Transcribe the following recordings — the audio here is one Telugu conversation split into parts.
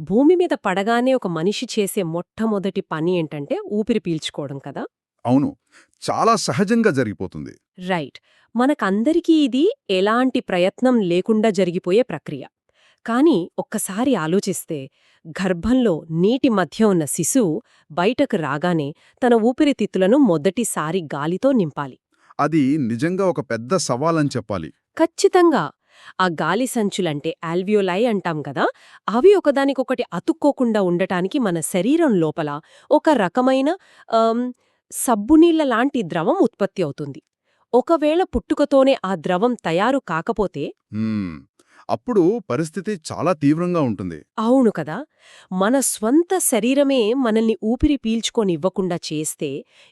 భూమి మీద పడగానే ఒక మనిషి చేసే మొట్టమొదటి పని ఏంటంటే ఊపిరి పీల్చుకోవడం కదా? అవును. చాలా సహజంగా జరిగిపోతుంది. రైట్. మనకందరికీ ఇది ఎలాంటి ప్రయత్నం లేకుండా జరిగిపోయే ప్రక్రియ. కానీ ఒక్కసారి ఆలోచిస్తే గర్భంలో నీటి మధ్య ఉన్న శిశువు బయటకు రాగానే తన ఊపిరితిత్తులను మొదటిసారి గాలితో నింపాలి. అది నిజంగా ఒక పెద్ద సవాలని చెప్పాలి. ఖచ్చితంగా. ఆ గాలి సంచులంటే ఆల్వియోలై అంటాం గదా, అవి ఒకదానికొకటి అతుక్కోకుండా ఉండటానికి మన శరీరం లోపల ఒక రకమైన ఆమ్, సబ్బునీళ్ల లాంటి ద్రవం ఉత్పత్తి అవుతుంది. ఒకవేళ పుట్టుకతోనే ఆ ద్రవం తయారు కాకపోతే హ్మ్. అప్పుడు పరిస్థితి చాలా తీవ్రంగా ఉంటుంది. అవును కదా, మన స్వంత శరీరమే మనల్ని ఊపిరి పీల్చుకోనివ్వకుండా చేస్తే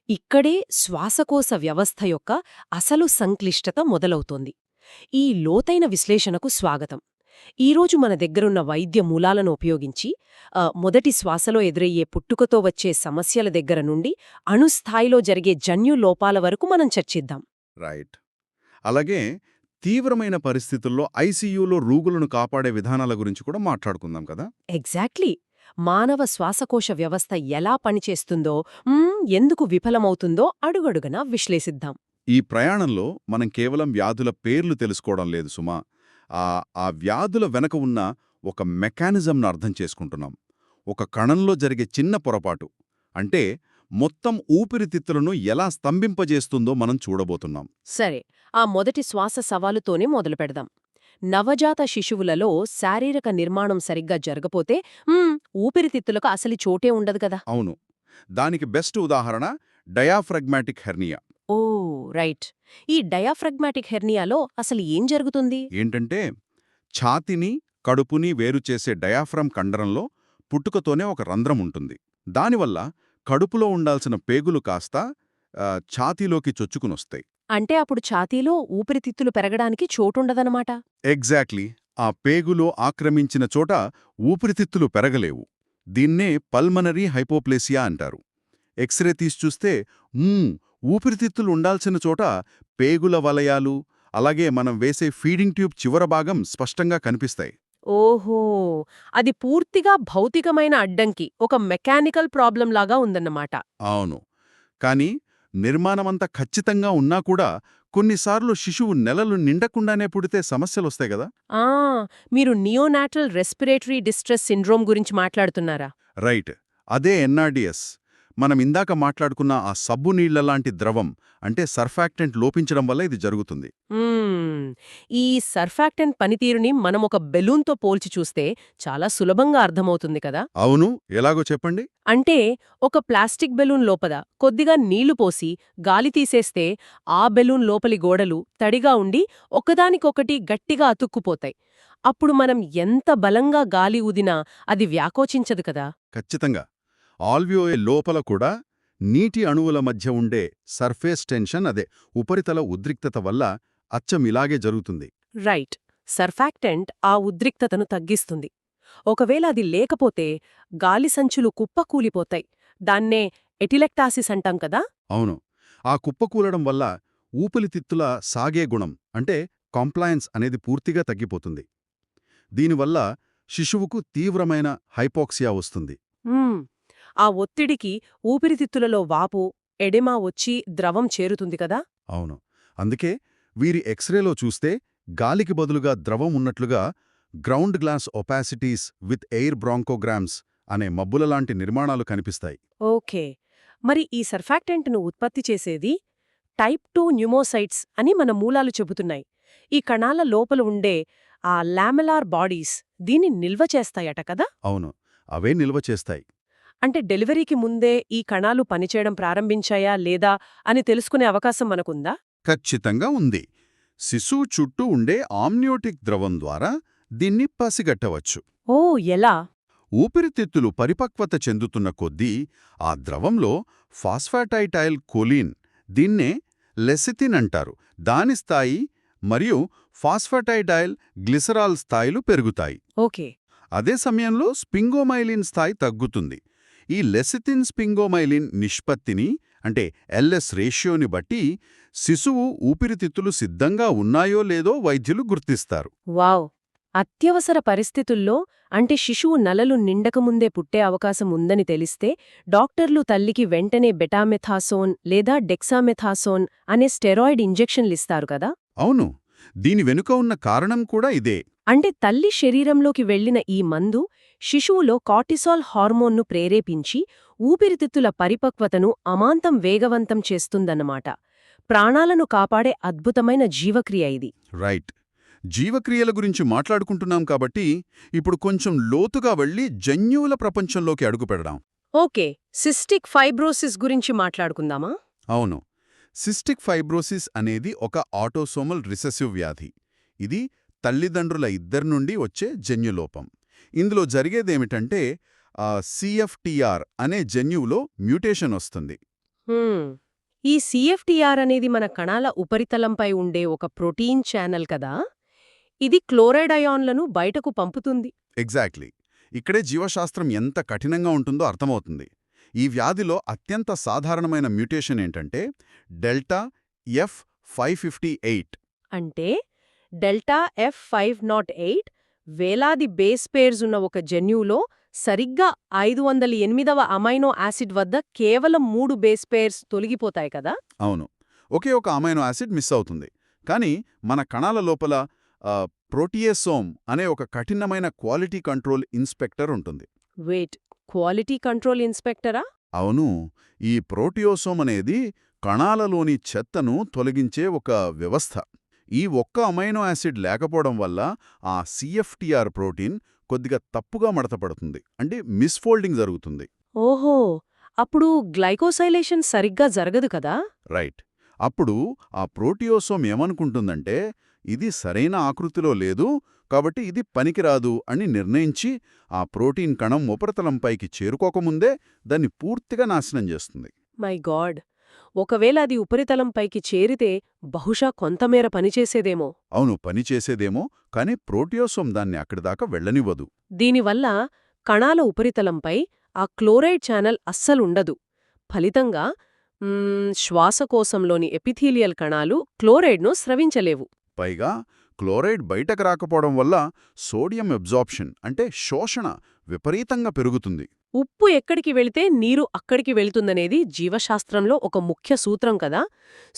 ఇక్కడే శ్వాసకోశ వ్యవస్థ యొక్క అసలు సంక్లిష్టత మొదలవుతోంది. ఈ లోతైన విశ్లేషణకు స్వాగతం. ఈరోజు మన దగ్గరున్న వైద్య మూలాలను ఉపయోగించి మొదటి శ్వాసలో ఎదురయ్యే పుట్టుకతో వచ్చే సమస్యల దగ్గర నుండి అణుస్థాయిలో జరిగే జన్యు లోపాల వరకు మనం చర్చిద్దాం. రైట్. అలాగే తీవ్రమైన పరిస్థితుల్లో ఐసీయూలో రోగులను కాపాడే విధానాల గురించి కూడా మాట్లాడుకుందాం కదా. ఎగ్జాక్ట్లీ. మానవ శ్వాసకోశ వ్యవస్థ ఎలా పనిచేస్తుందో, ఎందుకు విఫలమవుతుందో అడుగడుగునా విశ్లేషిద్దాం. ఈ ప్రయాణంలో మనం కేవలం వ్యాధుల పేర్లు తెలుసుకోవడం లేదు సుమా. ఆ వ్యాధుల వెనక ఉన్న ఒక మెకానిజంను అర్థం చేసుకుంటున్నాం. ఒక కణంలో జరిగే చిన్న పొరపాటు అంటే మొత్తం ఊపిరితిత్తులను ఎలా స్తంభింపజేస్తుందో మనం చూడబోతున్నాం. సరే, ఆ మొదటి శ్వాస సవాలుతోనే మొదలుపెడదాం. నవజాత శిశువులలో శారీరక నిర్మాణం సరిగ్గా జరగపోతే ఊపిరితిత్తులకు అసలు చోటే ఉండదు కదా. అవును. దానికి బెస్ట్ ఉదాహరణ డయాఫ్రగ్మాటిక్ హెర్నియా. ఓ రైట్. ఈ డయాఫ్రగ్మాటిక్ హెర్నియాలో అసలు ఏం జరుగుతుంది? ఏంటంటే ఛాతిని కడుపుని వేరుచేసే డయాఫ్రమ్ కండరంలో పుట్టుకతోనే ఒక రంధ్రం ఉంటుంది. దానివల్ల కడుపులో ఉండాల్సిన పేగులు కాస్త ఛాతీలోకి చొచ్చుకునొస్తాయి. అంటే అప్పుడు ఛాతీలో ఊపిరితిత్తులు పెరగడానికి చోటుండదనమాట. ఎగ్జాక్ట్లీ. ఆ పేగులో ఆక్రమించిన చోట ఊపిరితిత్తులు పెరగలేవు. దీన్నే పల్మనరీ హైపోప్లేసియా అంటారు. ఎక్స్రే తీసి చూస్తే ఊపిరితిత్తులు ఉండాల్సిన చోట పేగుల వలయాలు, అలాగే మనం వేసే ఫీడింగ్ ట్యూబ్ చివర భాగం స్పష్టంగా కనిపిస్తాయి. ఓహో, అది పూర్తిగా భౌతికమైన అడ్డంకి, ఒక మెకానికల్ ప్రాబ్లం లాగా ఉందన్నమాట. అవును. కానీ నిర్మాణమంతా ఖచ్చితంగా ఉన్నా కూడా కొన్నిసార్లు శిశువు నెలలు నిండకుండానే పుడితే సమస్యలొస్తాయి గదా. ఆ, మీరు నియోనాటల్ రెస్పిరేటరీ డిస్ట్రెస్ సిండ్రోమ్ గురించి మాట్లాడుతున్నారా? రైట్. అదే ఎన్ఆర్డిఎస్. మనం ఇందాక మాట్లాడుకున్న ఆ సబ్బు నీళ్లలాంటి ద్రవం అంటే సర్ఫాక్టెంట్ లోపించడం వల్ల ఇది జరుగుతుంది. ఈ సర్ఫాక్టెంట్ పనితీరుని మనం ఒక బెలూన్తో పోల్చి చూస్తే చాలా సులభంగా అర్థమవుతుంది కదా. అవును, ఎలాగో చెప్పండి. అంటే ఒక ప్లాస్టిక్ బెలూన్ లోపల కొద్దిగా నీళ్లు పోసి గాలి తీసేస్తే ఆ బెలూన్ లోపలి గోడలు తడిగా ఉండి ఒకదానికొకటి గట్టిగా అతుక్కుపోతాయి. అప్పుడు మనం ఎంత బలంగా గాలి ఊదినా అది వ్యాకోచించదు కదా. ఖచ్చితంగా. ఆల్వియోయే లోపల కూడా నీటి అణువుల మధ్య ఉండే సర్ఫేస్ టెన్షన్, అదే ఉపరితల ఉద్రిక్తత వల్ల అచ్చమిలాగే జరుగుతుంది. రైట్. సర్ఫాక్టెంట్ ఆ ఉద్రిక్తతను తగ్గిస్తుంది. ఒకవేళ అది లేకపోతే గాలి సంచులు కుప్పకూలిపోతాయి. దాన్నే ఎటిలెక్టాసిస్ అంటాం కదా. అవును. ఆ కుప్పకూలడం వల్ల ఊపిరితిత్తుల సాగే గుణం అంటే కాంప్లయన్స్ అనేది పూర్తిగా తగ్గిపోతుంది. దీనివల్ల శిశువుకు తీవ్రమైన హైపోక్సియా వస్తుంది. ఆ ఒత్తిడికి ఊపిరితిత్తులలో వాపు, ఎడెమా వచ్చి ద్రవం చేరుతుంది కదా. అవును. అందుకే వీరి ఎక్స్రేలో చూస్తే గాలికి బదులుగా ద్రవం ఉన్నట్లుగా ground glass opacities with air బ్రాంకోగ్రామ్స్ అనే మబ్బులలాంటి నిర్మాణాలు కనిపిస్తాయి. ఓకే. మరి ఈ సర్ఫాక్టెంట్ను ఉత్పత్తి చేసేది టైప్ 2 న్యూమోసైట్స్ అని మన మూలాలు చెబుతున్నాయి. ఈ కణాల లోపల ఉండే ఆ లామెలార్ బాడీస్ దీన్ని నిల్వ చేస్తాయట కదా. అవును, అవే నిల్వ చేస్తాయి. అంటే డెలివరీకి ముందే ఈ కణాలు పనిచేయడం ప్రారంభించాయా లేదా అని తెలుసుకునే అవకాశం మనకుందా? ఖచ్చితంగా ఉంది. శిశువు చుట్టూ ఉండే ఆమ్నియోటిక్ ద్రవం ద్వారా దీన్ని పసిగట్టవచ్చు. ఓ, ఎలా? ఊపిరితిత్తులు పరిపక్వత చెందుతున్న కొద్దీ ఆ ద్రవంలో ఫాస్ఫాటైటైల్ కోలిన్, దీన్నే లెసిథిన్ అంటారు, దాని స్థాయి మరియు ఫాస్ఫాటైడైల్ గ్లిసరాల్ స్థాయిలు పెరుగుతాయి. ఓకే. అదే సమయంలో స్పింగోమైలిన్ స్థాయి తగ్గుతుంది. ఈ లెసిథిన్ స్పింగోమైలిన్ నిష్పత్తిని అంటే ఎల్ఎస్ రేషియోని బట్టి శిశువు ఊపిరితిత్తులు సిద్ధంగా ఉన్నాయో లేదో వైద్యులు గుర్తిస్తారు. వావ్, అత్యవసర పరిస్థితుల్లో అంటే శిశువు నలలు నిండకముందే పుట్టే అవకాశం ఉందని తెలిస్తే డాక్టర్లు తల్లికి వెంటనే బెటామెథాసోన్ లేదా డెక్సామెథాసోన్ అనే స్టెరాయిడ్ ఇంజెక్షన్లిస్తారు కదా. అవును, దీని వెనుక ఉన్న కారణం కూడా ఇదే. అంటే తల్లి శరీరంలోకి వెళ్లిన ఈ మందు శిశువులో కార్టిసాల్ హార్మోన్ను ప్రేరేపించి ఊపిరితిత్తుల పరిపక్వతను అమాంతం వేగవంతం చేస్తుందన్నమాట. ప్రాణాలను కాపాడే అద్భుతమైన జీవక్రియ ఇది. రైట్. జీవక్రియల గురించి మాట్లాడుకుంటున్నాం కాబట్టి ఇప్పుడు కొంచెం లోతుగా వెళ్ళి జన్యువుల ప్రపంచంలోకి అడుగుపెడదాం. ఓకే, సిస్టిక్ ఫైబ్రోసిస్ గురించి మాట్లాడుకుందామా? అవును, సిస్టిక్ ఫైబ్రోసిస్ అనేది ఒక ఆటోసోమల్ రిసెసివ్ వ్యాధి. ఇది తల్లిదండ్రుల ఇద్దరి నుండి వచ్చే జన్యులోపం. ఇందులో జరిగేదేమిటంటే CFTR అనే జన్యువులో మ్యూటేషన్ వస్తుంది. ఈ CFTR అనేది మన కణాల ఉపరితలంపై ఉండే ఒక ప్రోటీన్ ఛానల్ కదా. ఇది క్లోరైడ్ అయాన్లను బయటకు పంపుతుంది. ఎగ్జాక్ట్లీ. ఇక్కడే జీవశాస్త్రం ఎంత కఠినంగా ఉంటుందో అర్థమవుతుంది. ఈ వ్యాధిలో అత్యంత సాధారణమైన మ్యూటేషన్ ఏంటంటే డెల్టా F558. అంటే డెల్టా F508 వేలాది బేస్ పేర్స్ ఉన్న ఒక జన్యువులో సరిగ్గా 508వ అమైనో యాసిడ్ వద్ద కేవలం 3 బేస్ పేర్స్ తొలగిపోతాయి కదా. అవును, ఒకే ఒక అమైనో యాసిడ్ మిస్ అవుతుంది. కానీ మన కణాల లోపల ప్రోటియేసోమ్ అనే ఒక కఠినమైన క్వాలిటీ కంట్రోల్ ఇన్స్పెక్టర్ ఉంటుంది. వెయిట్, క్వాలిటీ కంట్రోల్ ఇన్స్పెక్టరా? అవును, ఈ ప్రోటియోసోమ్ అనేది కణాలలోని చెత్తను తొలగించే ఒక వ్యవస్థ. ఈ ఒక్క అమైనో యాసిడ్ లేకపోవడం వల్ల ఆ CFTR ప్రోటీన్ కొద్దిగా తప్పుగా మడతపడుతుంది, అంటే మిస్ఫోల్డింగ్ జరుగుతుంది. ఓహో, అప్పుడు గ్లైకోసైలేషన్ సరిగ్గా జరగదు కదా. రైట్. అప్పుడు ఆ ప్రోటియోసోమ్ ఏమనుకుంటుందంటే ఇది సరైన ఆకృతిలో లేదు కాబట్టి ఇది పనికిరాదు అని నిర్ణయించి ఆ ప్రోటీన్ కణం ఉపరితలంపైకి చేరుకోకముందే దాన్ని పూర్తిగా నాశనం చేస్తుంది. మై గాడ్, ఒకవేళ అది ఉపరితలంపైకి చేరితే బహుశా కొంతమేర పనిచేసేదేమో. అవును, పనిచేసేదేమో, కానీ ప్రోటియోసోమ్ దాన్ని అక్కడిదాకా వెళ్లనివ్వదు. దీనివల్ల కణాల ఉపరితలంపై ఆ క్లోరైడ్ ఛానల్ అస్సలుండదు. ఫలితంగా శ్వాసకోశంలోని ఎపిథీలియల్ కణాలు క్లోరైడ్ను స్రవించలేవు. పైగా క్లోరైడ్ బయటకు రాకపోవడం వల్ల సోడియం అబ్జార్ప్షన్ అంటే శోషణ విపరీతంగా పెరుగుతుంది. ఉప్పు ఎక్కడికి వెళితే నీరు అక్కడికి వెళ్తుందనేది జీవశాస్త్రంలో ఒక ముఖ్య సూత్రం కదా.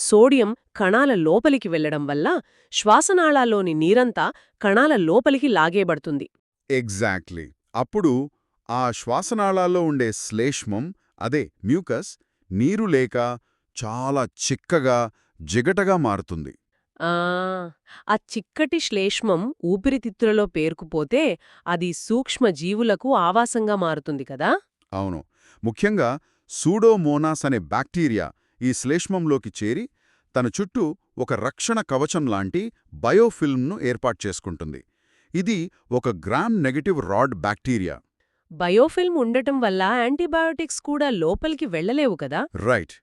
సోడియం కణాల లోపలికి వెళ్లడం వల్ల శ్వాసనాళాల్లోని నీరంతా కణాల లోపలికి లాగేబడుతుంది. ఎగ్జాక్ట్లీ. అప్పుడు ఆ శ్వాసనాళాల్లో ఉండే శ్లేష్మం, అదే మ్యూకస్, నీరు లేక చాలా చిక్కగా జిగటగా మారుతుంది. ఆ చిక్కటి శ్లేష్మం ఊపిరితిత్తులలో పేరుకుపోతే అది సూక్ష్మ జీవులకు ఆవాసంగా మారుతుంది కదా. అవును, ముఖ్యంగా సూడోమోనాస్ అనే బ్యాక్టీరియా ఈ శ్లేష్మంలోకి చేరి తన చుట్టూ ఒక రక్షణ కవచం లాంటి బయోఫిల్మ్ను ఏర్పాటు చేసుకుంటుంది. ఇది ఒక gram negative rod bacteria. Biofilm ఉండటం వల్ల యాంటీబయోటిక్స్ కూడా లోపలికి వెళ్లలేవు కదా. రైట్.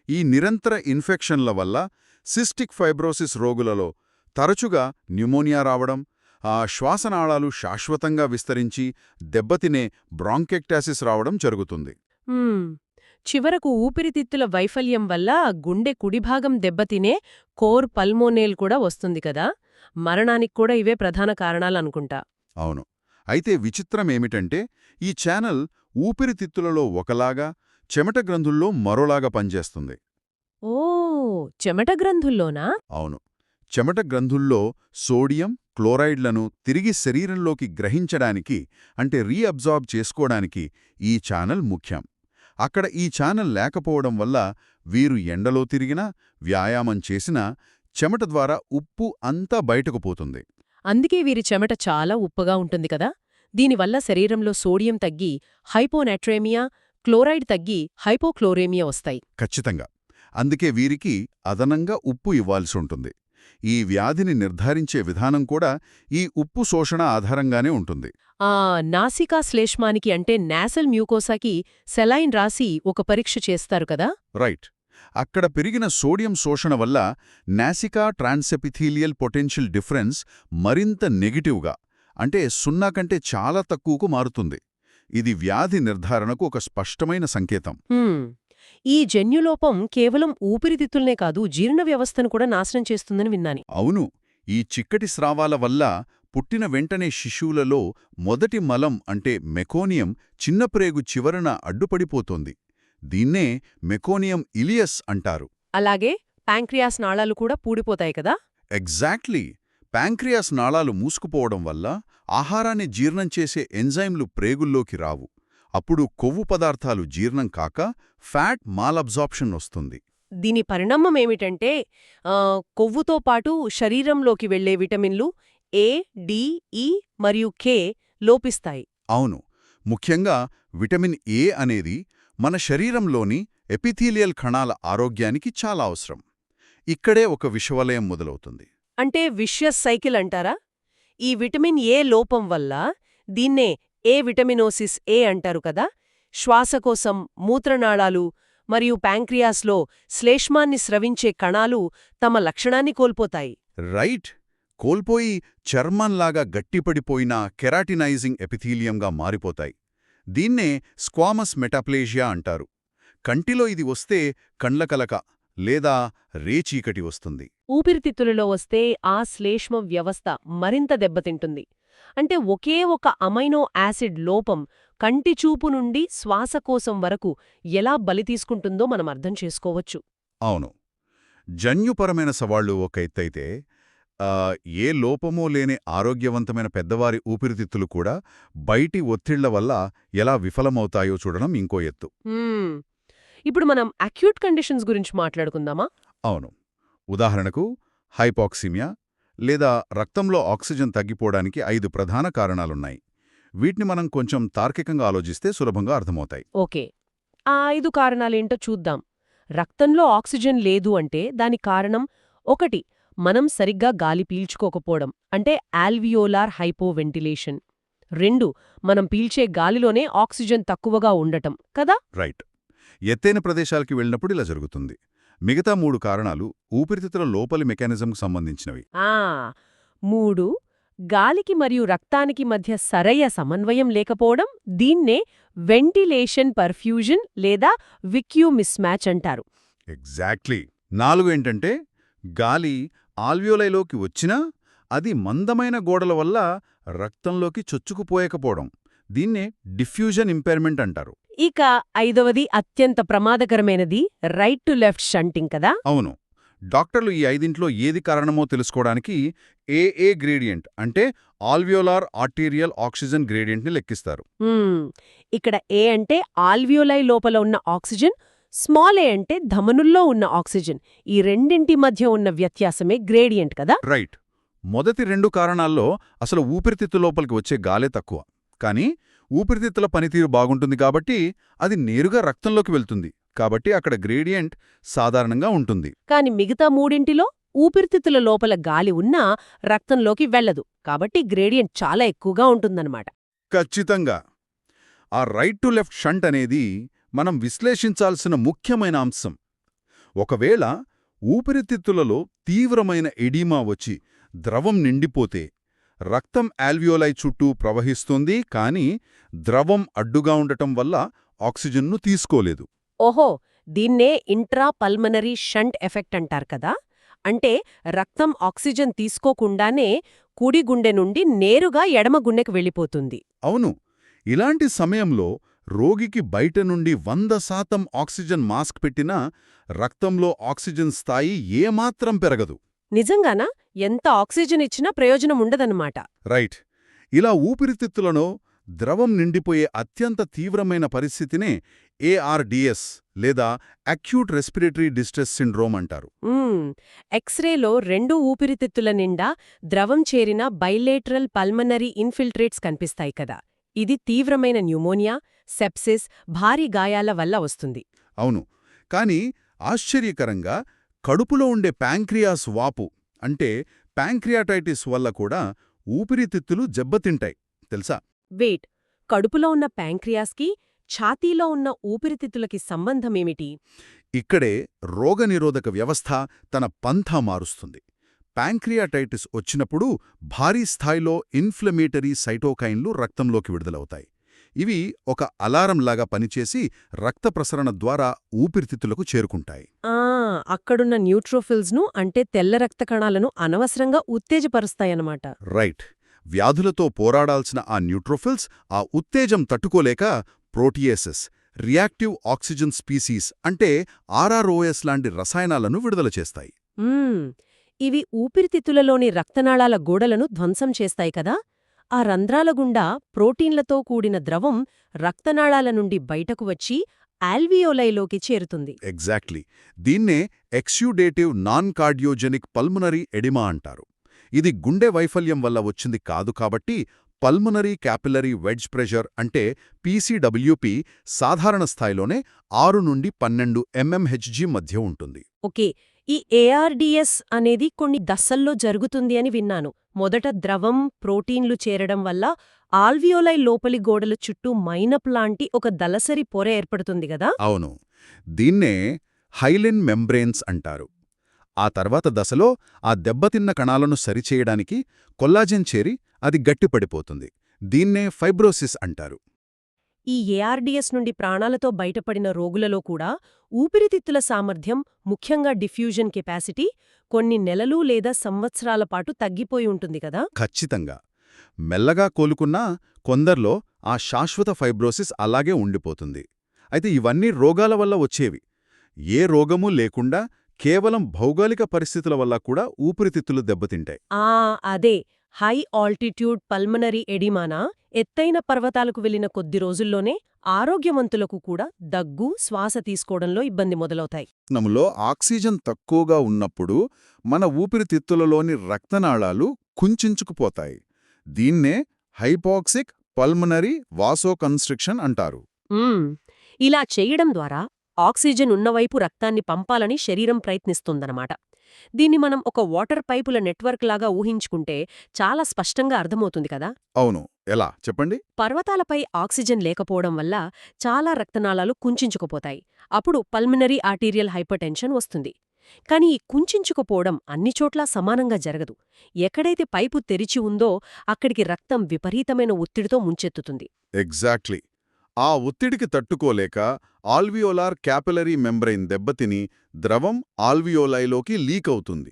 ఈ నిరంతర ఇన్ఫెక్షన్ల వల్ల సిస్టిక్ ఫైబ్రోసిస్ రోగులలో తరచుగా న్యూమోనియా రావడం, ఆ శ్వాసనాళాలు శాశ్వతంగా విస్తరించి దెబ్బతినే బ్రాంకెక్టాసిస్ రావడం జరుగుతుంది. చివరకు ఊపిరితిత్తుల వైఫల్యం వల్ల గుండె కుడిభాగం దెబ్బతినే కోర్ పల్మోనేల్ కూడా వస్తుంది కదా. మరణానికి కూడా ఇవే ప్రధాన కారణాలనుకుంటా. అవును. అయితే విచిత్రమేమిటంటే ఈ ఛానల్ ఊపిరితిత్తులలో ఒకలాగా, చెమట గ్రంథుల్లో మరోలాగా పనిచేస్తుంది. ఓ, చెమట గ్రంథుల్లోనా? అవును. చెమట గ్రంథుల్లో సోడియం, క్లోరైడ్లను తిరిగి శరీరంలోకి గ్రహించడానికి అంటే రీఅబ్జార్బ్ చేసుకోవడానికి ఈ ఛానల్ ముఖ్యం. అక్కడ ఈ ఛానల్ లేకపోవడం వల్ల వీరు ఎండలో తిరిగినా, వ్యాయామం చేసినా చెమట ద్వారా ఉప్పు అంతా బయటకు పోతుంది. అందుకే వీరి చెమట చాలా ఉప్పగా ఉంటుంది కదా. దీనివల్ల శరీరంలో సోడియం తగ్గి హైపోనాట్రేమియా, క్లోరైడ్ తగ్గి హైపోక్లోరేమియా వస్తాయి. ఖచ్చితంగా. అందుకే వీరికి అదనంగా ఉప్పు ఇవ్వాల్సి ఉంటుంది. ఈ వ్యాధిని నిర్ధారించే విధానం కూడా ఈ ఉప్పు శోషణ ఆధారంగానే ఉంటుంది. నాసికా శ్లేష్మానికి అంటే నాసల్ మ్యూకోసాకి సెలైన్ రాసి ఒక పరీక్ష చేస్తారు కదా. రైట్. అక్కడ పెరిగిన సోడియం శోషణ వల్ల నాసికా ట్రాన్సెపిథీలియల్ పొటెన్షియల్ డిఫరెన్స్ మరింత నెగిటివ్గా, అంటే 0 కంటే చాలా తక్కువకు మారుతుంది. ఇది వ్యాధి నిర్ధారణకు ఒక స్పష్టమైన సంకేతం. ఈ జన్యులోపం కేవలం ఊపిరితిత్తుల్నే కాదు, జీర్ణ వ్యవస్థను కూడా నాశనం చేస్తుందని విన్నాను. అవును. ఈ చిక్కటి స్రావాల వల్ల పుట్టిన వెంటనే శిశువులలో మొదటి మలం అంటే మెకోనియం చిన్న ప్రేగు చివరన అడ్డుపడిపోతోంది. దీన్నే మెకోనియం ఇలియస్ అంటారు. అలాగే ప్యాంక్రియాస్ నాళాలు కూడా పూడిపోతాయి కదా? ఎగ్జాక్ట్లీ. ప్యాంక్రియాస్ నాళాలు మూసుకుపోవడం వల్ల ఆహారాన్ని జీర్ణం చేసే ఎంజైమ్లు ప్రేగుల్లోకి రావు. అప్పుడు కొవ్వు పదార్థాలు జీర్ణం కాక ఫ్యాట్ మాలబ్జార్ప్షన్ వస్తుంది. దీని పరిణామం ఏమిటంటే కొవ్వుతో పాటు శరీరంలోకి వెళ్లే విటమిన్లు ఏ, డి, ఇ మరియు కే లోపిస్తాయి. అవును, ముఖ్యంగా విటమిన్ ఏ అనేది మన శరీరంలోని ఎపిథీలియల్ కణాల ఆరోగ్యానికి చాలా అవసరం. ఇక్కడే ఒక విషవలయం మొదలవుతుంది. అంటే విషయస్ సైకిల్ అంటారా? ఈ విటమిన్ ఏ లోపం వల్ల దీన్నే ఏ విటమినోసిస్ ఏ అంటారు కదా, శ్వాసకోశం, మూత్రనాళాలు మరియు ప్యాంక్రియాస్లో శ్లేష్మాన్ని స్రవించే కణాలు తమ లక్షణాన్ని కోల్పోతాయి. రైట్. కోల్పోయి చర్మంలాగా గట్టిపడిపోయిన కెరాటినైజింగ్ ఎపిథీలియంగా మారిపోతాయి. దీన్నే స్క్వామస్ మెటాప్లేజియా అంటారు. కంటిలో ఇది వస్తే కండ్లకలక లేదా రేచీకటి వస్తుంది. ఊపిరితిత్తులలో వస్తే ఆ శ్లేష్మ వ్యవస్థ మరింత దెబ్బతింటుంది. అంటే ఒకే ఒక అమైనో యాసిడ్ లోపం కంటిచూపు నుండి శ్వాసకోశం వరకు ఎలా బలి తీసుకుంటుందో మనం అర్థం చేసుకోవచ్చు. అవును, జన్యుపరమైన సవాళ్లు ఒక ఎత్తైతే ఏ లోపమో లేని ఆరోగ్యవంతమైన పెద్దవారి ఊపిరితిత్తులు కూడా బయటి ఒత్తిళ్ల వల్ల ఎలా విఫలమవుతాయో చూడడం ఇంకో ఎత్తు. ఇప్పుడు మనం అక్యూట్ కండిషన్స్ గురించి మాట్లాడుకుందామా? అవును. ఉదాహరణకు హైపాక్సిమియా లేదా రక్తంలో ఆక్సిజన్ తగ్గిపోవడానికి 5 ప్రధాన కారణాలున్నాయి. వీటిని మనం కొంచెం తార్కికంగా ఆలోచిస్తే సులభంగా అర్థమవుతాయి. ఓకే, ఆ 5 కారణాలేంటో చూద్దాం. రక్తంలో ఆక్సిజన్ లేదు అంటే దాని కారణం 1. మనం సరిగ్గా గాలి పీల్చుకోకపోవడం, అంటే ఆల్వియోలార్ హైపోవెంటిలేషన్. 2. మనం పీల్చే గాలిలోనే ఆక్సిజన్ తక్కువగా ఉండటం కదా? రైట్. ఎత్తైన ప్రదేశాలకి వెళ్ళినప్పుడు ఇలా జరుగుతుంది. మిగతా 3 కారణాలు ఊపిరితిత్తుల లోపలి మెకానిజంకు సంబంధించినవి. 3. గాలికి మరియు రక్తానికి మధ్య సరైన సమన్వయం లేకపోవడం, దీన్నే వెంటిలేషన్ పర్ఫ్యూజన్ లేదా విక్యూ మిస్మ్యాచ్ అంటారు. ఎగ్జాక్ట్లీ. 4 ఏంటంటే గాలి ఆల్వియోలైలోకి వచ్చినా అది మందమైన గోడల వల్ల రక్తంలోకి చొచ్చుకుపోయకపోవడం. దీన్నే డిఫ్యూజన్ ఇంపైర్మెంట్ అంటారు. ఇక 5వది అత్యంత ప్రమాదకరమైనది రైట్ టు లెఫ్ట్ షంటింగ్ కదా? అవును. డాక్టర్లు ఈ 5 ఏది కారణమో తెలుసుకోవడానికి ఏఏ గ్రేడియంట్ అంటే ఆల్వియోలార్ ఆర్టీరియల్ ఆక్సిజన్ గ్రేడియంట్ని లెక్కిస్తారు. ఇక్కడ ఏ అంటే ఆల్వియోలై లోపల ఉన్న ఆక్సిజన్, స్మాల్ ఏ అంటే ధమనుల్లో ఉన్న ఆక్సిజన్. ఈ రెండింటి మధ్య ఉన్న వ్యత్యాసమే గ్రేడియంట్ కదా? రైట్. మొదటి 2 కారణాల్లో అసలు ఊపిరితిత్తు లోపలికి వచ్చే గాలే తక్కువ. కానీ ఊపిరితిత్తుల పనితీరు బాగుంటుంది కాబట్టి అది నేరుగా రక్తంలోకి వెళ్తుంది. కాబట్టి అక్కడ గ్రేడియంట్ సాధారణంగా ఉంటుంది. కాని మిగతా 3 ఊపిరితిత్తుల లోపల గాలి ఉన్నా రక్తంలోకి వెళ్లదు. కాబట్టి గ్రేడియంట్ చాలా ఎక్కువగా ఉంటుందన్నమాట. ఖచ్చితంగా. ఆ రైట్ టు లెఫ్ట్ షంట్ అనేది మనం విశ్లేషించాల్సిన ముఖ్యమైన అంశం. ఒకవేళ ఊపిరితిత్తులలో తీవ్రమైన ఎడీమా వచ్చి ద్రవం నిండిపోతే రక్తం ఆల్వియోలై చుట్టూ ప్రవహిస్తుంది, కానీ ద్రవం అడ్డుగా ఉండటం వల్ల ఆక్సిజన్ను తీసుకోలేదు. ఓహో, దీన్నే ఇంట్రాపల్మనరీ షంట్ ఎఫెక్ట్ అంటారు కదా? అంటే రక్తం ఆక్సిజన్ తీసుకోకుండానే కుడి గుండె నుండి నేరుగా ఎడమ గుండెకు వెళ్ళిపోతుంది. అవును. ఇలాంటి సమయంలో రోగికి బయట నుండి 100% ఆక్సిజన్ మాస్క్ పెట్టినా రక్తంలో ఆక్సిజన్ స్థాయి ఏమాత్రం పెరగదు. నిజంగానా? ఎంత ఆక్సిజన్ ఇచ్చినా ప్రయోజనం ఉండదన్నమాట. రైట్. ఇలా ఊపిరితిత్తులను ద్రవం నిండిపోయే అత్యంత తీవ్రమైన పరిస్థితినే ఏఆర్డిఎస్ లేదా అక్యూట్ రెస్పిరేటరీ డిస్ట్రెస్ సిండ్రోమ్ అంటారు. ఎక్స్రేలో 2 ఊపిరితిత్తుల నిండా ద్రవం చేరిన బైలేటరల్ పల్మనరీ ఇన్ఫిల్ట్రేట్స్ కనిపిస్తాయి కదా? ఇది తీవ్రమైన న్యూమోనియా, సెప్సిస్, భారీ గాయాల వల్ల వస్తుంది. అవును. కానీ ఆశ్చర్యకరంగా కడుపులో ఉండే ప్యాంక్రియాస్ వాపు అంటే ప్యాంక్రియాటైటిస్ వల్ల కూడా ఊపిరితిత్తులు దెబ్బతింటాయి తెలుసా? వెయిట్, కడుపులో ఉన్న ప్యాంక్రియాస్కి ఛాతీలో ఉన్న ఊపిరితిత్తులకి సంబంధమేమిటి? ఇక్కడే రోగనిరోధక వ్యవస్థ తన పంథా మారుస్తుంది. ప్యాంక్రియాటైటిస్ వచ్చినప్పుడు భారీ స్థాయిలో ఇన్ఫ్లమేటరీ సైటోకైన్లు రక్తంలోకి విడుదలవుతాయి. ఇవి ఒక అలారంలాగా పనిచేసి రక్త ప్రసరణ ద్వారా ఊపిరితిత్తులకు చేరుకుంటాయి. అక్కడున్న న్యూట్రోఫిల్స్ను అంటే తెల్ల రక్త కణాలను అనవసరంగా ఉత్తేజపరుస్తాయన్నమాట. రైట్. వ్యాధులతో పోరాడాల్సిన ఆ న్యూట్రోఫిల్స్ ఆ ఉత్తేజం తట్టుకోలేక ప్రోటియేసెస్, రియాక్టివ్ ఆక్సిజన్ స్పీసీస్ అంటే ఆర్ఆర్ఓఎస్ లాంటి రసాయనాలను విడుదల చేస్తాయి. మ్మ్. ఇవి ఊపిరితిత్తులలోని రక్తనాళాల గోడలను ధ్వంసం చేస్తాయి కదా. ఆ రంధ్రాల గుండా ప్రోటీన్లతో కూడిన ద్రవం రక్తనాళాల నుండి బయటకు వచ్చి ఆల్వియోలైలోకి చేరుతుంది. ఎగ్జాక్ట్లీ. దీన్నే ఎక్స్యూడేటివ్ నాన్ కార్డియోజెనిక్ పల్మనరీ ఎడిమా అంటారు. ఇది గుండె వైఫల్యం వల్ల వచ్చింది కాదు కాబట్టి పల్మనరీ క్యాపిలరీ వెడ్జ్ ప్రెషర్ అంటే పీసీడబ్ల్యూపీ సాధారణ స్థాయిలోనే 6 నుండి 12 mmHg మధ్య ఉంటుంది. ఓకే, ఈ ఏఆర్డిఎస్ అనేది కొన్ని దశల్లో జరుగుతుంది అని విన్నాను. మొదట ద్రవం ప్రోటీన్లు చేరడం వల్ల ఆల్వియోలై లోపలి గోడల చుట్టూ మైనప్ లాంటి ఒక దళసరి పొర ఏర్పడుతుంది గదా. అవును, దీన్నే హైలిన్ మెంబ్రేన్స్ అంటారు. ఆ తర్వాత దశలో ఆ దెబ్బతిన్న కణాలను సరిచేయడానికి కొల్లాజెన్ చేరి అది గట్టిపడిపోతుంది. దీన్నే ఫైబ్రోసిస్ అంటారు. ఈ ఏఆర్డిఎస్ నుండి ప్రాణాలతో బయటపడిన రోగులలో కూడా ఊపిరితిత్తుల సామర్థ్యం, ముఖ్యంగా డిఫ్యూజన్ కెపాసిటీ, కొన్ని నెలలు లేదా సంవత్సరాల పాటు తగ్గిపోయి ఉంటుంది కదా. ఖచ్చితంగా. మెల్లగా కోలుకున్నా కొందర్లో ఆ శాశ్వత ఫైబ్రోసిస్ అలాగే ఉండిపోతుంది. అయితే ఇవన్నీ రోగాల వల్ల వచ్చేవి. ఏ రోగమూ లేకుండా కేవలం భౌగోళిక పరిస్థితుల వల్ల కూడా ఊపిరితిత్తులు దెబ్బతింటాయి. అదే హై ఆల్టిట్యూడ్ పల్మనరీ ఎడిమానా. ఎత్తైన పర్వతాలకు వెళ్లిన కొద్ది రోజుల్లోనే ఆరోగ్యవంతులకు కూడా దగ్గు, శ్వాస తీసుకోవడంలో ఇబ్బంది మొదలవుతాయి. నములో ఆక్సిజన్ తక్కువగా ఉన్నప్పుడు మన ఊపిరితిత్తులలోని రక్తనాళాలు కుంచుకుపోతాయి. దీన్నే హైపాక్సిక్ పల్మనరీ వాసోకన్స్ట్రిక్షన్ అంటారు. ఇలా చేయడం ద్వారా ఆక్సిజన్ ఉన్నవైపు రక్తాన్ని పంపాలని శరీరం ప్రయత్నిస్తుందన్నమాట. దీన్ని మనం ఒక వాటర్ పైపుల నెట్వర్క్ లాగా ఊహించుకుంటే చాలా స్పష్టంగా అర్థమవుతుంది కదా. అవును, ఎలా చెప్పండి? పర్వతాలపై ఆక్సిజన్ లేకపోవడం వల్ల చాలా రక్తనాళాలు కుంచుకుపోతాయి. అప్పుడు పల్మినరీ ఆర్టీరియల్ హైపర్టెన్షన్ వస్తుంది. కానీ ఈ కుంచుకుపోవడం అన్ని చోట్లా సమానంగా జరగదు. ఎక్కడైతే పైపు తెరిచి ఉందో అక్కడికి రక్తం విపరీతమైన ఒత్తిడితో ముంచెత్తుతుంది. ఎగ్జాక్ట్లీ. ఆ ఒత్తిడికి తట్టుకోలేక ఆల్వియోలార్ క్యాపిలరీ మెంబ్రెయిన్ దెబ్బతిని ద్రవం ఆల్వియోలైలోకి లీక్ అవుతుంది.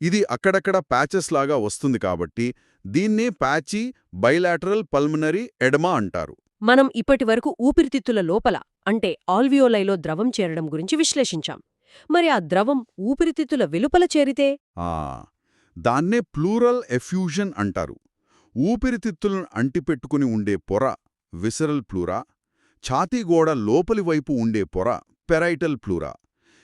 ఇది అక్కడక్కడ ప్యాచెస్ లాగా వస్తుంది కాబట్టి దీన్నే ప్యాచీ బైలాటరల్ పల్మనరీ ఎడమా అంటారు. మనం ఇప్పటివరకు ఊపిరితిత్తుల లోపల అంటే ఆల్వియోలైలో ద్రవం చేరడం గురించి విశ్లేషించాం. మరి ఆ ద్రవం ఊపిరితిత్తుల వెలుపల చేరితే? దాన్నే ప్లూరల్ ఎఫ్యూజన్ అంటారు. ఊపిరితిత్తులను అంటిపెట్టుకుని ఉండే పొర విసరల్ ప్లూరా, ఛాతీగోడ లోపలి వైపు ఉండే పొర పెరైటల్ ప్లూరా.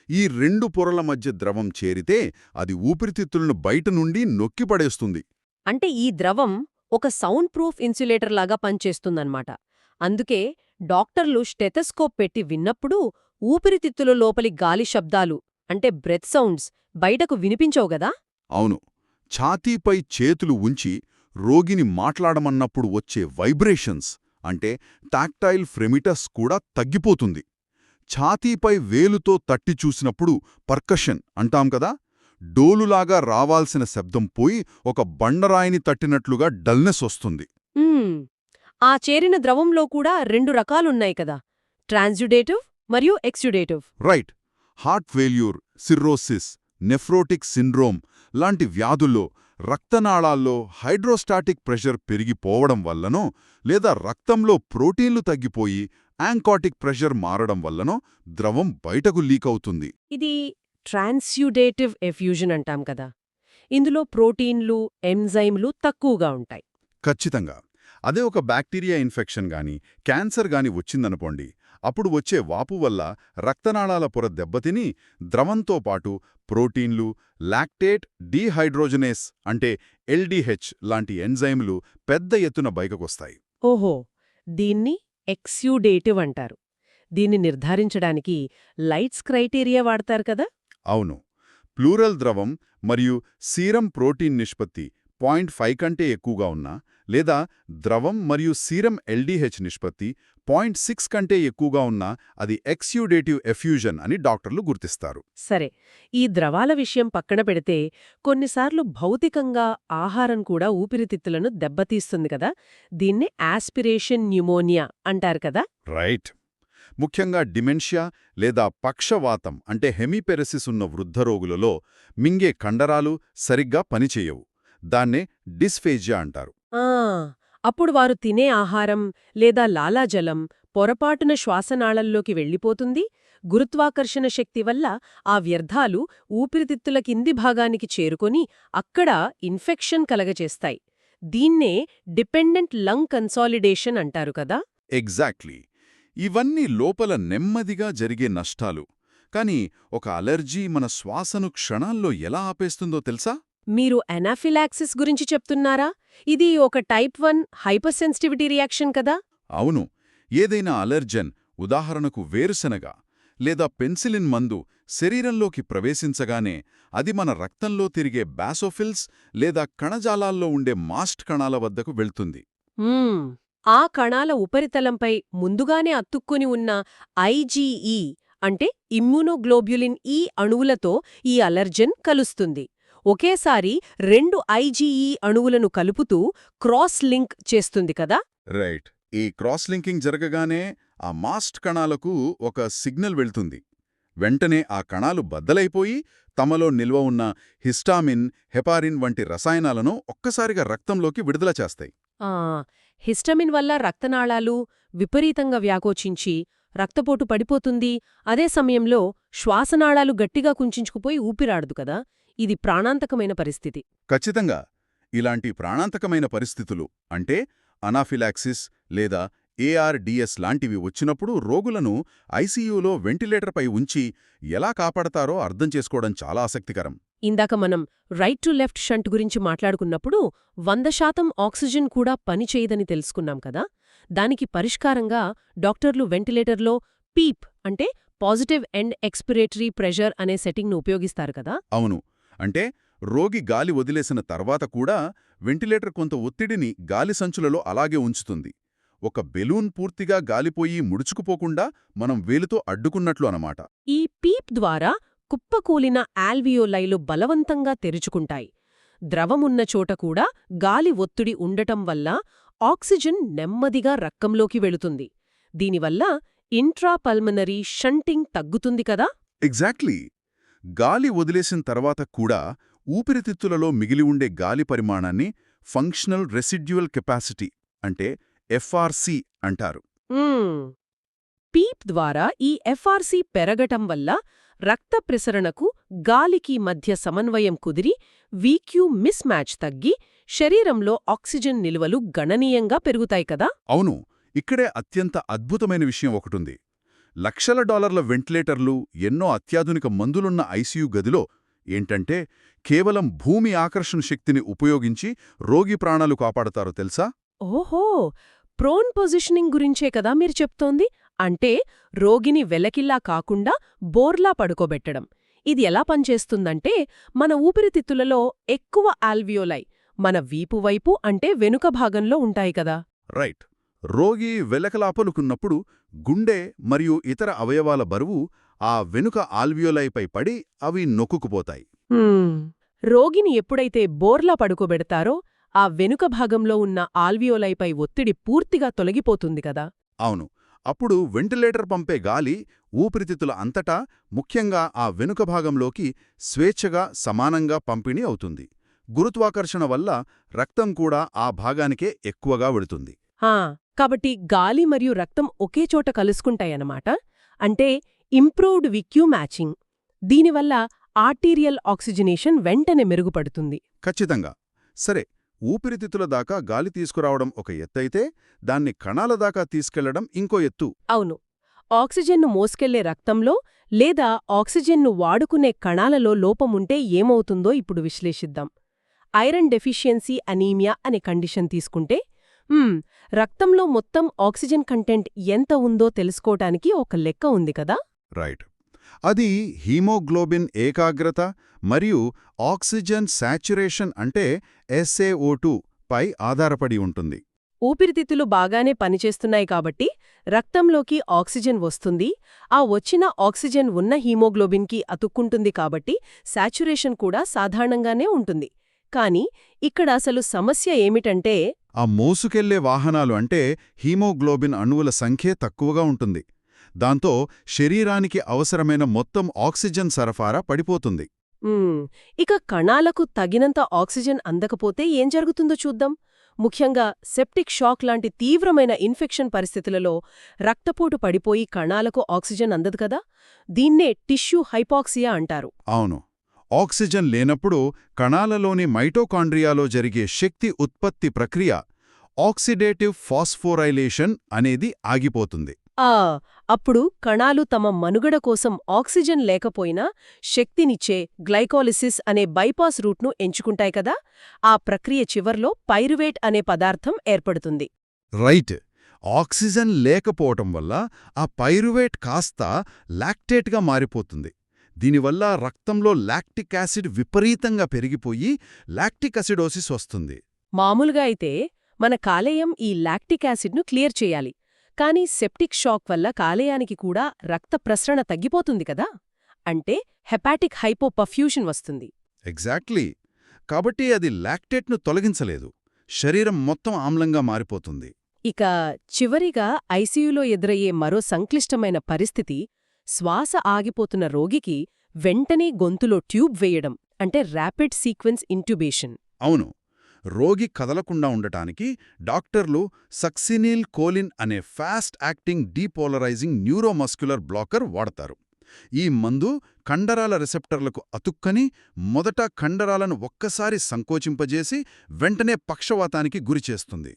ఈ 2 పొరల మధ్య ద్రవం చేరితే అది ఊపిరితిత్తులను బయట నుండి నొక్కిపడేస్తుంది. అంటే ఈ ద్రవం ఒక సౌండ్ ప్రూఫ్ ఇన్సులేటర్ లాగా పనిచేస్తుందన్నమాట. అందుకే డాక్టర్లు స్టెథోస్కోప్ పెట్టి విన్నప్పుడు ఊపిరితిత్తుల లోపలి గాలి శబ్దాలు అంటే బ్రెత్ సౌండ్స్ బయటకు వినిపించవు గదా. అవును, ఛాతీపై చేతులు ఉంచి రోగిని మాట్లాడమన్నప్పుడు వచ్చే వైబ్రేషన్స్ అంటే టాక్టైల్ ఫ్రెమిటస్ కూడా తగ్గిపోతుంది. ఛాతీపై వేలుతో తట్టి చూసినప్పుడు పర్కషన్ అంటాం కదా, డోలులాగా రావాల్సిన శబ్దం పోయి ఒక బండరాయిని తట్టినట్లుగా డల్నెస్ వస్తుంది. ఆ చేరిన ద్రవంలో కూడా 2 రకాలున్నాయి కదా, ట్రాన్స్యుడేటివ్ మరియు exudative. Right. Heart failure, cirrhosis, nephrotic syndrome లాంటి వ్యాధుల్లో రక్తనాళాల్లో హైడ్రోస్టాటిక్ ప్రెషర్ పెరిగిపోవడం వల్లనో లేదా రక్తంలో ప్రోటీన్లు తగ్గిపోయి యాంకాటిక్ ప్రెషర్ మారడం వల్లనో ద్రవం బయటకు లీకవుతుంది. ఇది ట్రాన్స్యుడేటివ్ ఎఫ్యూజన్ అంటాం కదా. ఇందులో ప్రోటీన్లు, ఎంజైమ్లు తక్కువగా ఉంటాయి. ఖచ్చితంగా. అదే ఒక బ్యాక్టీరియా ఇన్ఫెక్షన్ గాని క్యాన్సర్ గాని వచ్చిందనుకోండి, అప్పుడు వచ్చే వాపు వల్ల రక్తనాళాల పొర దెబ్బతిని ద్రవంతో పాటు ప్రోటీన్లు, లాక్టేట్ డీహైడ్రోజనేస్ అంటే ఎల్డీహెచ్ లాంటి ఎంజైమ్లు పెద్ద ఎత్తున బయటకొస్తాయి. ఓహో, దీన్ని ఎక్స్యుడేటివ్ అంటారు. దీన్ని నిర్ధారించడానికి లైట్స్ క్రైటీరియా వాడతారు కదా. అవును, ప్లూరల్ ద్రవం మరియు సీరం ప్రోటీన్ నిష్పత్తి 0.5 కంటే ఎక్కువగా ఉన్నా లేదా ద్రవం మరియు సీరం ఎల్డీహెచ్ నిష్పత్తి 0.6 కంటే ఎక్కువగా ఉన్నా అది ఎక్స్యూడేటివ్ ఎఫ్యూజన్ అని డాక్టర్లు గుర్తిస్తారు. సరే, ఈ ద్రవాల విషయం పక్కన పెడితే కొన్నిసార్లు భౌతికంగా ఆహారం కూడా ఊపిరితిత్తులను దెబ్బతీస్తుంది కదా. దీన్నే ఆస్పిరేషన్ న్యూమోనియా అంటారు కదా. రైట్. ముఖ్యంగా డిమెన్షియా లేదా పక్షవాతం అంటే హెమిపెరసిస్ ఉన్న వృద్ధరోగులలో మింగే కండరాలు సరిగ్గా పనిచేయవు. దాన్నే డిస్ఫేజియా అంటారు. ఆ అప్పుడు వారు తినే ఆహారం లేదా లాలాజలం పొరపాటున శ్వాసనాళంలోకి వెళ్ళిపోతుంది. గురుత్వాకర్షణ శక్తి వల్ల ఆ వ్యర్థాలు ఊపిరితిత్తుల కింది భాగానికి చేరుకొని అక్కడ ఇన్ఫెక్షన్ కలగచేస్తాయి. దీన్నే డిపెండెంట్ లంగ్ కన్సాలిడేషన్ అంటారు కదా. ఎగ్జాక్ట్లీ. ఇవన్నీ లోపల నెమ్మదిగా జరిగే నష్టాలు. కానీ ఒక అలర్జీ మన శ్వాసను క్షణాల్లో ఎలా ఆపేస్తుందో తెలుసా? మీరు ఎనాఫిలాక్సిస్ గురించి చెప్తున్నారా? ఇది ఒక టైప్ 1 హైపర్సెన్సిటివిటీ రియాక్షన్ కదా. అవును. ఏదైనా అలర్జెన్, ఉదాహరణకు వేరుశనగ లేదా పెన్సిలిన్ మందు శరీరంలోకి ప్రవేశించగానే అది మన రక్తంలో తిరిగే బాసోఫిల్స్ లేదా కణజాలాల్లో ఉండే మాస్ట్ కణాల వద్దకు వెళ్తుంది. మ్మ్. ఆ కణాల ఉపరితలంపై ముందుగానే అతుక్కుని ఉన్న ఐజీఈ అంటే ఇమ్యూనోగ్లోబ్యులిన్ ఈ అణువులతో ఈ అలర్జెన్ కలుస్తుంది. ఒకేసారి 2 ఐజీఈ అణువులను కలుపుతూ క్రాస్ లింక్ చేస్తుంది కదా. రైట్. ఈ క్రాస్ లింకింగ్ జరగగానే ఆ మాస్ట్ కణాలకు ఒక సిగ్నల్ వెళ్తుంది. వెంటనే ఆ కణాలు బద్దలైపోయి తమలో నిల్వ ఉన్న హిస్టామిన్, హెపారిన్ వంటి రసాయనాలను ఒక్కసారిగా రక్తంలోకి విడుదల చేస్తాయి. ఆ హిస్టమిన్ వల్ల రక్తనాళాలు విపరీతంగా వ్యాకోచించి రక్తపోటు పడిపోతుంది. అదే సమయంలో శ్వాసనాళాలు గట్టిగా కుంచుకుపోయి ఊపిరాడదు కదా. ఇది ప్రాణాంతకమైన పరిస్థితి. ఖచ్చితంగా. ఇలాంటి ప్రాణాంతకమైన పరిస్థితులు అంటే అనాఫిలాక్సిస్ లేదా ఏఆర్డిఎస్ లాంటివి వచ్చినప్పుడు రోగులను ఐసీయూలో వెంటిలేటర్పై ఉంచి ఎలా కాపాడతారో అర్థం చేసుకోవడం చాలా ఆసక్తికరం. ఇందాక మనం రైట్ టు లెఫ్ట్ షంట్ గురించి మాట్లాడుకున్నప్పుడు 100% ఆక్సిజన్ కూడా పనిచేయదని తెలుసుకున్నాం కదా. దానికి పరిష్కారంగా డాక్టర్లు వెంటిలేటర్లో పీప్ అంటే పాజిటివ్ ఎండ్ ఎక్స్పిరేటరీ ప్రెషర్ అనే సెట్టింగ్ను ఉపయోగిస్తారు కదా. అవును. అంటే రోగి గాలి వదిలేసిన తర్వాత కూడా వెంటిలేటర్ కొంత ఒత్తిడిని గాలి సంచులలో అలాగే ఉంచుతుంది. ఒక బెలూన్ పూర్తిగా గాలిపోయి ముడుచుకుపోకుండా మనం వేలుతో అడ్డుకున్నట్లు అనమాట. ఈ పీప్ ద్వారా కుప్పకూలిన ఆల్వియోలైలు బలవంతంగా తెరుచుకుంటాయి. ద్రవమున్న చోట కూడా గాలి ఒత్తిడి ఉండటం వల్ల ఆక్సిజన్ నెమ్మదిగా రక్తంలోకి వెళుతుంది. దీనివల్ల ఇంట్రాపల్మనరీ షంటింగ్ తగ్గుతుంది కదా. ఎగ్జాక్ట్లీ. గాలి వదిలేసిన తర్వాత కూడా ఊపిరితిత్తులలో మిగిలి ఉండే గాలి పరిమాణాన్ని ఫంక్షనల్ రెసిడ్యువల్ కెపాసిటీ అంటే ఎఫ్ఆర్సి అంటారు. పీప్ ద్వారా ఈ ఎఫ్ఆర్సి పెరగటం వల్ల రక్త ప్రసరణకు గాలికి మధ్య సమన్వయం కుదిరి వీక్యూ మిస్ మ్యాచ్ తగ్గి శరీరంలో ఆక్సిజన్ నిల్వలు గణనీయంగా పెరుగుతాయి కదా. అవును. ఇక్కడే అత్యంత అద్భుతమైన విషయం ఒకటుంది. లక్షల డాలర్ల వెంటిలేటర్లు, ఎన్నో అత్యాధునిక మందులున్న ఐసీయూ గదిలో ఏంటంటే కేవలం భూమి ఆకర్షణ శక్తిని ఉపయోగించి రోగి ప్రాణాలు కాపాడతారో తెలుసా? ఓహో, ప్రోన్ పొజిషనింగ్ గురించే కదా మీరు చెప్తోంది. అంటే రోగిని వెలకిల్లా కాకుండా బోర్లా పడుకోబెట్టడం. ఇది ఎలా పనిచేస్తుందంటే మన ఊపిరితిత్తులలో ఎక్కువ ఆల్వియోలై మన వీపువైపు అంటే వెనుక భాగంలో ఉంటాయి కదా. రైట్. రోగి వెలకలాపలుకున్నప్పుడు గుండె మరియు ఇతర అవయవాల బరువు ఆ వెనుక ఆల్వియోలైపై పడి అవి నొక్కుకుపోతాయి. రోగిని ఎప్పుడైతే బోర్లా పడుకోబెడతారో ఆ వెనుక భాగంలో ఉన్న ఆల్వియోలైపై ఒత్తిడి పూర్తిగా తొలగిపోతుంది కదా. అవును. అప్పుడు వెంటిలేటర్ పంపే గాలి ఊపిరితిత్తుల అంతటా, ముఖ్యంగా ఆ వెనుక భాగంలోకి స్వేచ్ఛగా సమానంగా పంపిణీ అవుతుంది. గురుత్వాకర్షణ వల్ల రక్తం కూడా ఆ భాగానికే ఎక్కువగా వెళుతుంది. కాబట్టి గాలి మరియు రక్తం ఒకే చోట కలుసుకుంటాయన్నమాట. అంటే ఇంప్రూవ్డ్ విక్యూ మ్యాచింగ్. దీనివల్ల ఆర్టీరియల్ ఆక్సిజనేషన్ వెంటనే మెరుగుపడుతుంది. ఖచ్చితంగా. సరే, ఊపిరితిత్తుల దాకా గాలి తీసుకురావడం ఒక ఎత్తైతే దాన్ని కణాల దాకా తీసుకెళ్లడం ఇంకో ఎత్తు. అవును. ఆక్సిజన్ను మోసుకెళ్లే రక్తంలో లేదా ఆక్సిజన్ను వాడుకునే కణాలలో లోపముంటే ఏమవుతుందో ఇప్పుడు విశ్లేషిద్దాం. ఐరన్ డెఫిషియన్సీ అనీమియా అనే కండిషన్ తీసుకుంటే రక్తంలో మొత్తం ఆక్సిజన్ కంటెంట్ ఎంత ఉందో తెలుసుకోవటానికి ఒక లెక్క ఉంది కదా. రైట్. అది హీమోగ్లోబిన్ ఏకాగ్రత మరియు ఆక్సిజన్ శాచ్యురేషన్ అంటే SaO2 పై ఆధారపడి ఉంటుంది. ఊపిరితిత్తులు బాగానే పనిచేస్తున్నాయి కాబట్టి రక్తంలోకి ఆక్సిజన్ వస్తుంది. ఆ వచ్చిన ఆక్సిజన్ ఉన్న హీమోగ్లోబిన్కి అతుక్కుంటుంది కాబట్టి శాచ్యురేషన్ కూడా సాధారణంగానే ఉంటుంది. కానీ ఇక్కడ అసలు సమస్య ఏమిటంటే ఆ మోసుకెళ్లే వాహనాలు అంటే హీమోగ్లోబిన్ అణువుల సంఖ్యే తక్కువగా ఉంటుంది. దాంతో శరీరానికి అవసరమైన మొత్తం ఆక్సిజన్ సరఫరా పడిపోతుంది. ఇక కణాలకు తగినంత ఆక్సిజన్ అందకపోతే ఏం జరుగుతుందో చూద్దాం. ముఖ్యంగా సెప్టిక్ షాక్ లాంటి తీవ్రమైన ఇన్ఫెక్షన్ పరిస్థితులలో రక్తపోటు పడిపోయి కణాలకు ఆక్సిజన్ అందదు కదా, దీన్నే టిష్యూ హైపాక్సియా అంటారు. అవును. ఆక్సిజన్ లేనప్పుడు కణాలలోని మైటోకాండ్రియాలో జరిగే శక్తి ఉత్పత్తి ప్రక్రియ ఆక్సిడేటివ్ ఫాస్ఫోరైలేషన్ అనేది ఆగిపోతుంది. అప్పుడు కణాలు తమ మనుగడ కోసం ఆక్సిజన్ లేకపోయినా శక్తినిచ్చే గ్లైకోలిసిస్ అనే బైపాస్ రూట్ను ఎంచుకుంటాయి కదా, ఆ ప్రక్రియ చివర్లో పైరువేట్ అనే పదార్థం ఏర్పడుతుంది. రైట్. ఆక్సిజన్ లేకపోవటం వల్ల ఆ పైరువేట్ కాస్త లాక్టేట్గా మారిపోతుంది. దీనివల్ల రక్తంలో లాక్టిక్ యాసిడ్ విపరీతంగా పెరిగిపోయి లాక్టిక్ అసిడోసిస్ వస్తుంది. మామూలుగా అయితే మన కాలేయం ఈ లాక్టిక్ యాసిడ్ను క్లియర్ చేయాలి, కానీ సెప్టిక్ షాక్ వల్ల కాలేయానికి కూడా రక్త ప్రసరణ తగ్గిపోతుంది కదా, అంటే హెపాటిక్ హైపోపర్ఫ్యూషన్ వస్తుంది. ఎగ్జాక్ట్లీ. కాబట్టి అది లాక్టేట్ను తొలగించలేదు, శరీరం మొత్తం ఆమ్లంగా మారిపోతుంది. ఇక చివరిగా ఐసీయూలో ఎదురయ్యే మరో సంక్లిష్టమైన పరిస్థితి శ్వాస ఆగిపోతున్న రోగికి వెంటనే గొంతులో ట్యూబ్ వేయడం, అంటే ర్యాపిడ్ సీక్వెన్స్ ఇంట్యూబేషన్. అవును. రోగి కదలకుండా ఉండటానికి డాక్టర్లు సక్సినిల్ కోలిన్ అనే ఫాస్ట్ యాక్టింగ్ డీపోలరైజింగ్ న్యూరోమస్క్యులర్ బ్లాకర్ వాడతారు. ఈ మందు కండరాల రిసెప్టర్లకు అతుక్కని మొదట కండరాలను ఒక్కసారి సంకోచింపజేసి వెంటనే పక్షవాతానికి గురిచేస్తుంది.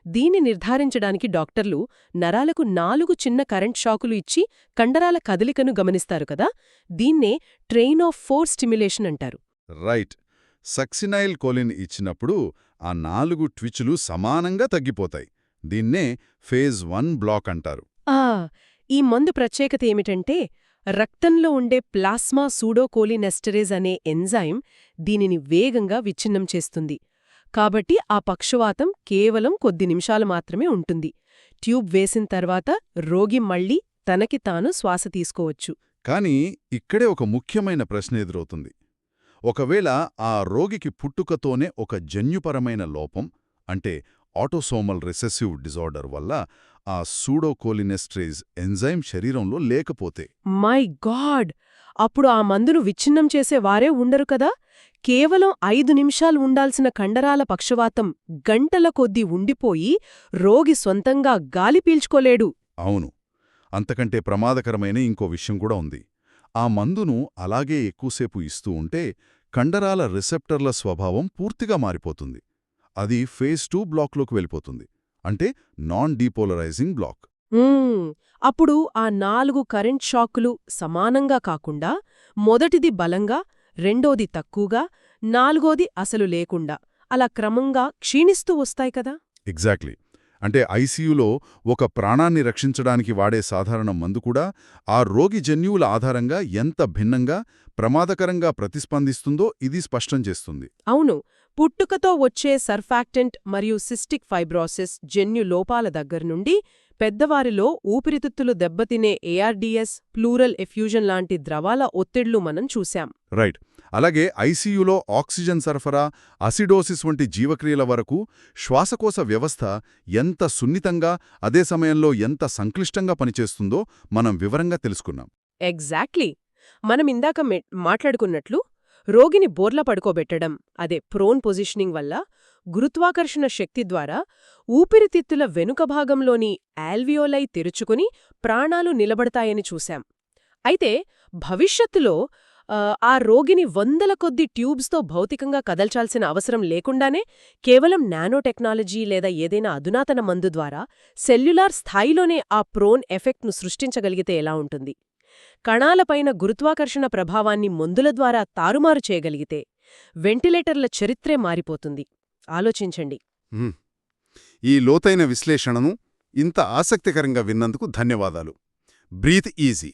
దీన్ని నిర్ధారించడానికి డాక్టర్లు నరాలకు 4 చిన్న కరెంట్ షాకులు ఇచ్చి కండరాల కదలికను గమనిస్తారు కదా, దీన్నే ట్రైన్ ఆఫ్ 4 స్టిమ్యులేషన్ అంటారు. రైట్. సక్సినైల్ కోలిన్ ఇచ్చినప్పుడు ఆ 4 ట్విచ్లు సమానంగా తగ్గిపోతాయి. దీన్నే ఫేజ్ 1 బ్లాక్ అంటారు. ఈ మందు ప్రత్యేకత ఏమిటంటే రక్తంలో ఉండే ప్లాస్మా సూడోకోలినెస్టరేజ్ అనే ఎంజైమ్ దీనిని వేగంగా విచ్ఛిన్నం చేస్తుంది. కాబట్టి ఆ పక్షవాతం కేవలం కొద్ది నిమిషాలు మాత్రమే ఉంటుంది. ట్యూబ్ వేసిన తర్వాత రోగి మళ్లీ తనకి తాను శ్వాస తీసుకోవచ్చు. కానీ ఇక్కడే ఒక ముఖ్యమైన ప్రశ్న ఎదురవుతుంది. ఒకవేళ ఆ రోగికి పుట్టుకతోనే ఒక జన్యుపరమైన లోపం, అంటే ఆటోసోమల్ రిసెసివ్ డిజార్డర్ వల్ల ఆ సూడోకోలినెస్టరేజ్ ఎంజైమ్ శరీరంలో లేకపోతే? My God! అప్పుడు ఆ మందును విచ్ఛిన్నం చేసే వారే ఉండరు కదా. కేవలం 5 నిమిషాలు ఉండాల్సిన కండరాల పక్షవాతం గంటల కొద్దీ ఉండిపోయి రోగి సొంతంగా గాలి పీల్చుకోలేడు. అవును. అంతకంటే ప్రమాదకరమైన ఇంకో విషయం కూడా ఉంది. ఆ మందును అలాగే ఎక్కువసేపు ఇస్తూ ఉంటే కండరాల రిసెప్టర్ల స్వభావం పూర్తిగా మారిపోతుంది. అది ఫేజ్ 2 బ్లాక్లోకి వెళ్ళిపోతుంది, అంటే నాన్ డీపోలరైజింగ్ బ్లాక్. అప్పుడు ఆ 4 కరెంట్ షాకులు సమానంగా కాకుండా మొదటిది బలంగా, రెండోది తక్కువగా, నాలుగోది అసలు లేకుండా అలా క్రమంగా క్షీణిస్తూ వస్తాయి కదా. ఎగ్జాక్ట్లీ. అంటే ఐసీయూలో ఒక ప్రాణాన్ని రక్షించడానికి వాడే సాధారణ మందు కూడా ఆ రోగి జన్యువుల ఆధారంగా ఎంత భిన్నంగా, ప్రమాదకరంగా ప్రతిస్పందిస్తుందో ఇది స్పష్టం చేస్తుంది. అవును. పుట్టుకతో వచ్చే సర్ఫాక్టెంట్ మరియు సిస్టిక్ ఫైబ్రోసిస్ జన్యు లోపాల దగ్గర్నుండి పెద్దవారిలో ఊపిరితిత్తులు దెబ్బతినే ఏఆర్డీఎస్, ప్లూరల్ ఎఫ్యూజన్ లాంటి ద్రవాల ఒత్తిళ్లు మనం చూశాం. రైట్. అలాగే ఐసీయూలో ఆక్సిజన్ సరఫరా, అసిడోసిస్ వంటి జీవక్రియల వరకు శ్వాసకోశ వ్యవస్థ ఎంత సున్నితంగా, అదే సమయంలో ఎంత సంక్లిష్టంగా పనిచేస్తుందో మనం వివరంగా తెలుసుకున్నాం. ఎగ్జాక్ట్లీ. మనమిందాక మాట్లాడుకున్నట్లు రోగిని బోర్లా పడుకోబెట్టడం, అదే ప్రోన్ పొజిషనింగ్ వల్ల గురుత్వాకర్షణ శక్తి ద్వారా ఊపిరితిత్తుల వెనుక భాగంలోని ఆల్వియోలై తెరుచుకుని ప్రాణాలు నిలబడతాయని చూశాం. అయితే భవిష్యత్తులో ఆ రోగిని వందల కొద్ది ట్యూబ్స్తో భౌతికంగా కదల్చాల్సిన అవసరం లేకుండానే కేవలం నానోటెక్నాలజీ లేదా ఏదైనా అధునాతన మందు ద్వారా సెల్యులార్ స్థాయిలోనే ఆ ప్రోన్ ఎఫెక్ట్ను సృష్టించగలిగితే ఎలా ఉంటుంది? కణాలపైన గురుత్వాకర్షణ ప్రభావాన్ని మందుల ద్వారా తారుమారు చేయగలిగితే వెంటిలేటర్ల చరిత్రే మారిపోతుంది. ఆలోచించండి. ఈ లోతైన విశ్లేషణను ఇంత ఆసక్తికరంగా విన్నందుకు ధన్యవాదాలు. Breathe easy